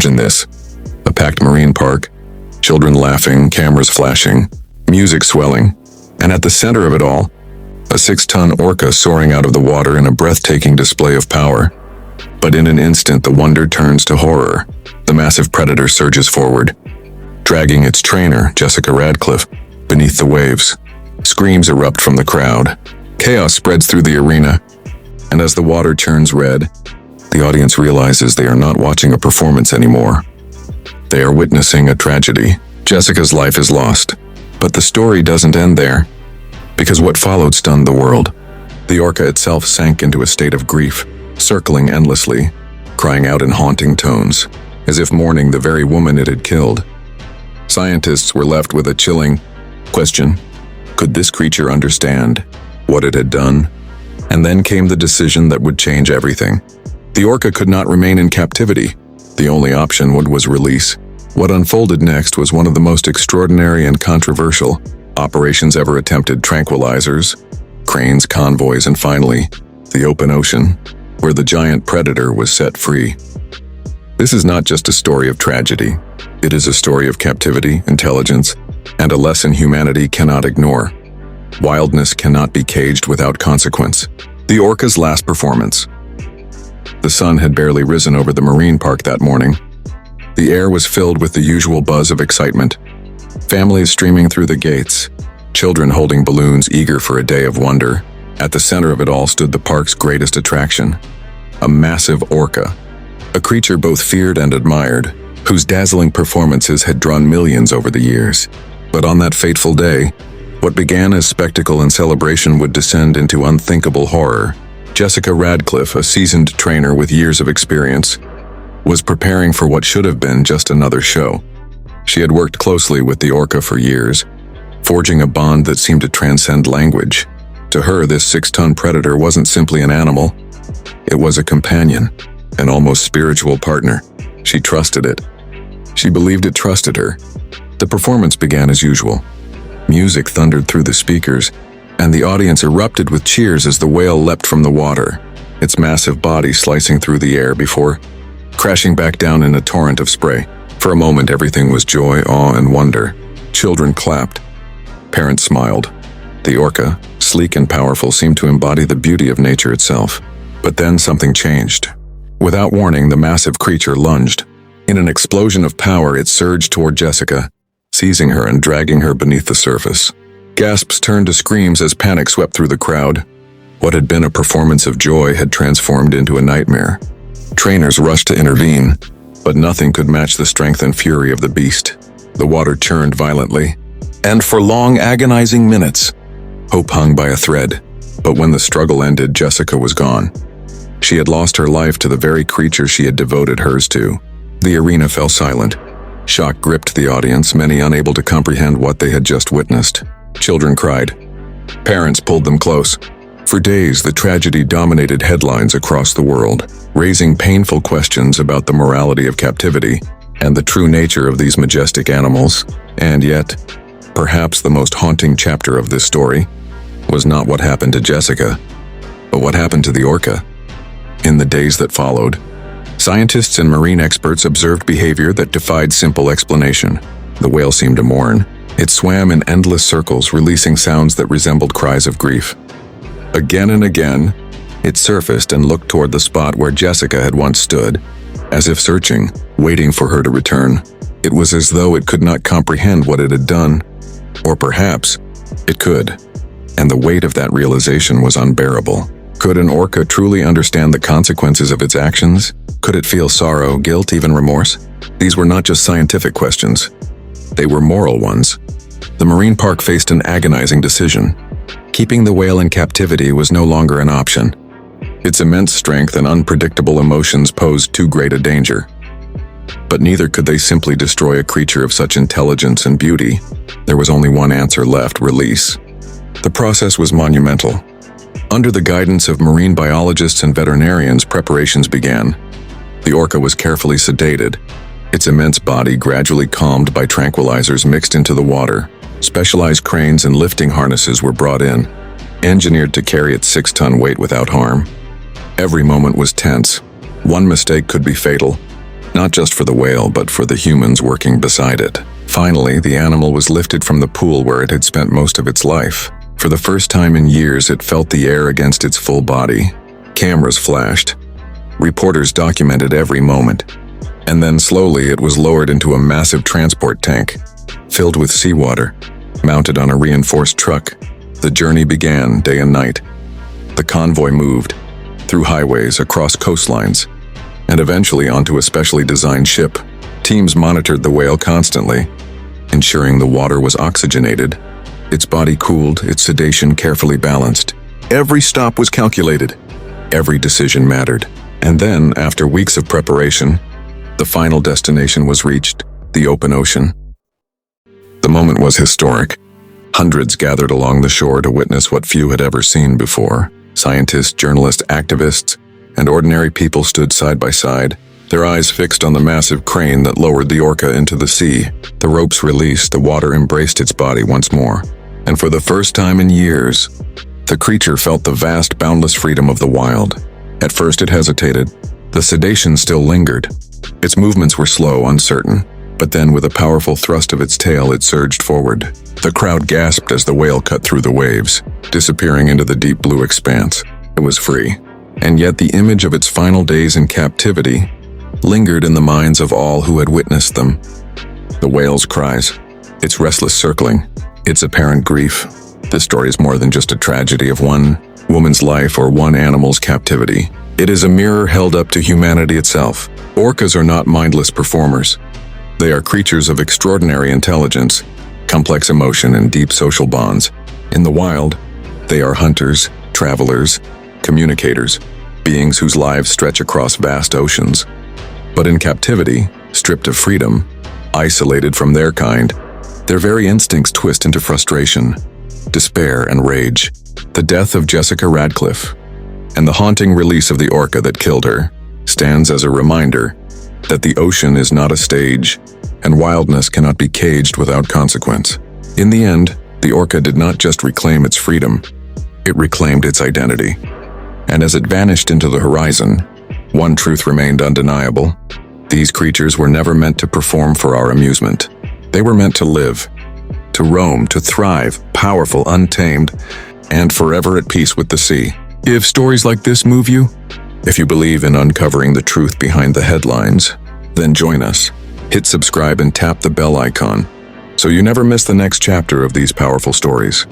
Imagine this: a packed marine park, children laughing, cameras flashing, music swelling, and at the center of it all, a 6-ton orca soaring out of the water in a breathtaking display of power. But in an instant, the wonder turns to horror. The massive predator surges forward, dragging its trainer, Jessica Radcliffe, beneath the waves. Screams erupt from the crowd. Chaos spreads through the arena, and as the water turns red, the audience realizes they are not watching a performance anymore. They are witnessing a tragedy. Jessica's life is lost, but the story doesn't end there, because what followed stunned the world. The orca itself sank into a state of grief, circling endlessly, crying out in haunting tones, as if mourning the very woman it had killed. Scientists were left with a chilling question: could this creature understand what it had done? And then came the decision that would change everything. The orca could not remain in captivity. The only option was release. What unfolded next was one of the most extraordinary and controversial operations ever attempted: tranquilizers, cranes, convoys, and finally, the open ocean, where the giant predator was set free. This is not just a story of tragedy. It is a story of captivity, intelligence, and a lesson humanity cannot ignore. Wildness cannot be caged without consequence. The orca's last performance. The sun had barely risen over the marine park that morning. The air was filled with the usual buzz of excitement. Families streaming through the gates, children holding balloons eager for a day of wonder. At the center of it all stood the park's greatest attraction, a massive orca, a creature both feared and admired, whose dazzling performances had drawn millions over the years. But on that fateful day, what began as spectacle and celebration would descend into unthinkable horror. Jessica Radcliffe, a seasoned trainer with years of experience, was preparing for what should have been just another show. She had worked closely with the orca for years, forging a bond that seemed to transcend language. To her, this 6-ton predator wasn't simply an animal. It was a companion, an almost spiritual partner. She trusted it. She believed it trusted her. The performance began as usual. Music thundered through the speakers, and the audience erupted with cheers as the whale leapt from the water, its massive body slicing through the air before crashing back down in a torrent of spray. For a moment, everything was joy, awe, and wonder. Children clapped. Parents smiled. The orca, sleek and powerful, seemed to embody the beauty of nature itself. But then something changed. Without warning, the massive creature lunged. In an explosion of power, it surged toward Jessica, seizing her and dragging her beneath the surface. Gasps turned to screams as panic swept through the crowd. What had been a performance of joy had transformed into a nightmare. Trainers rushed to intervene, but nothing could match the strength and fury of the beast. The water churned violently, and for long, agonizing minutes, hope hung by a thread. But when the struggle ended, Jessica was gone. She had lost her life to the very creature she had devoted hers to. The arena fell silent. Shock gripped the audience, many unable to comprehend what they had just witnessed. Children cried. Parents pulled them close. For days, the tragedy dominated headlines across the world, raising painful questions about the morality of captivity and the true nature of these majestic animals. And yet, perhaps the most haunting chapter of this story was not what happened to Jessica, but what happened to the orca. In the days that followed, scientists and marine experts observed behavior that defied simple explanation. The whale seemed to mourn. It swam in endless circles, releasing sounds that resembled cries of grief. Again and again, it surfaced and looked toward the spot where Jessica had once stood, as if searching, waiting for her to return. It was as though it could not comprehend what it had done. Or perhaps it could, and the weight of that realization was unbearable. Could an orca truly understand the consequences of its actions? Could it feel sorrow, guilt, even remorse? These were not just scientific questions. They were moral ones. The marine park faced an agonizing decision. Keeping the whale in captivity was no longer an option. Its immense strength and unpredictable emotions posed too great a danger. But neither could they simply destroy a creature of such intelligence and beauty. There was only one answer left: release. The process was monumental. Under the guidance of marine biologists and veterinarians, preparations began. The orca was carefully sedated, its immense body gradually calmed by tranquilizers mixed into the water. Specialized cranes and lifting harnesses were brought in, engineered to carry its 6-ton weight without harm. Every moment was tense. One mistake could be fatal. not just for the whale but for the humans working beside it. Finally, the animal was lifted from the pool where it had spent most of its life. For the first time in years, it felt the air against its full body. Cameras flashed. Reporters documented every moment. And then slowly it was lowered into a massive transport tank, filled with seawater, mounted on a reinforced truck. The journey began day and night. The convoy moved through highways, across coastlines, and eventually onto a specially designed ship. Teams monitored the whale constantly, ensuring the water was oxygenated, its body cooled, its sedation carefully balanced. Every stop was calculated. Every decision mattered. And then, after weeks of preparation, the final destination was reached, the open ocean. The moment was historic. Hundreds gathered along the shore to witness what few had ever seen before. Scientists, journalists, activists, and ordinary people stood side by side, their eyes fixed on the massive crane that lowered the Orca into the sea. The ropes released, the water embraced its body once more. And for the first time in years, the creature felt the vast, boundless freedom of the wild. At first it hesitated. The sedation still lingered. Its movements were slow, uncertain. But then, with a powerful thrust of its tail, it surged forward. The crowd gasped as the whale cut through the waves, disappearing into the deep blue expanse. It was free. And yet the image of its final days in captivity lingered in the minds of all who had witnessed them. The whale's cries, its restless circling, its apparent grief. This story is more than just a tragedy of one woman's life or one animal's captivity. It is a mirror held up to humanity itself. Orcas are not mindless performers. They are creatures of extraordinary intelligence, complex emotion, and deep social bonds. In the wild, they are hunters, travelers, communicators, beings whose lives stretch across vast oceans. But in captivity, stripped of freedom, isolated from their kind, their very instincts twist into frustration, despair, and rage. The death of Jessica Radcliffe and the haunting release of the orca that killed her stands as a reminder that the ocean is not a stage, and wildness cannot be caged without consequence. In the end, the orca did not just reclaim its freedom, it reclaimed its identity. And as it vanished into the horizon, one truth remained undeniable. These creatures were never meant to perform for our amusement. They were meant to live, to roam, to thrive, powerful, untamed, and forever at peace with the sea. If stories like this move you, if you believe in uncovering the truth behind the headlines, then join us. Hit subscribe and tap the bell icon so you never miss the next chapter of these powerful stories.